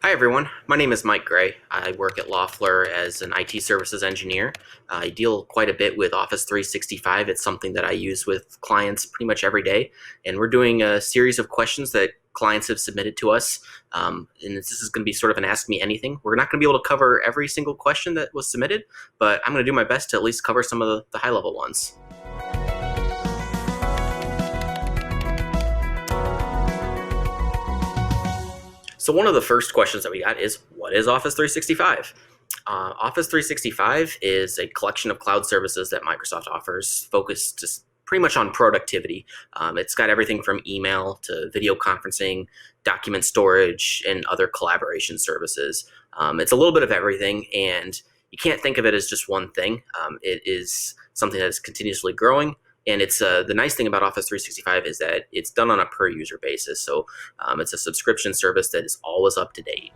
Hi everyone, my name is Mike Gray. I work at Loffler as an IT services engineer. I deal quite a bit with Office 365. It's something that I use with clients pretty much every day. And we're doing a series of questions that clients have submitted to us. And this is going to be sort of an Ask Me Anything. We're not going to be able to cover every single question that was submitted, but I'm going to do my best to at least cover some of the high level ones. So one of the first questions that we got is, what is Office 365? Office 365 is a collection of cloud services that Microsoft offers, focused just pretty much on productivity. It's got everything from email to video conferencing, document storage, and other collaboration services. It's a little bit of everything, and you can't think of it as just one thing. It is something that is continuously growing. And it's the nice thing about Office 365 is that it's done on a per user basis. So it's a subscription service that is always up to date.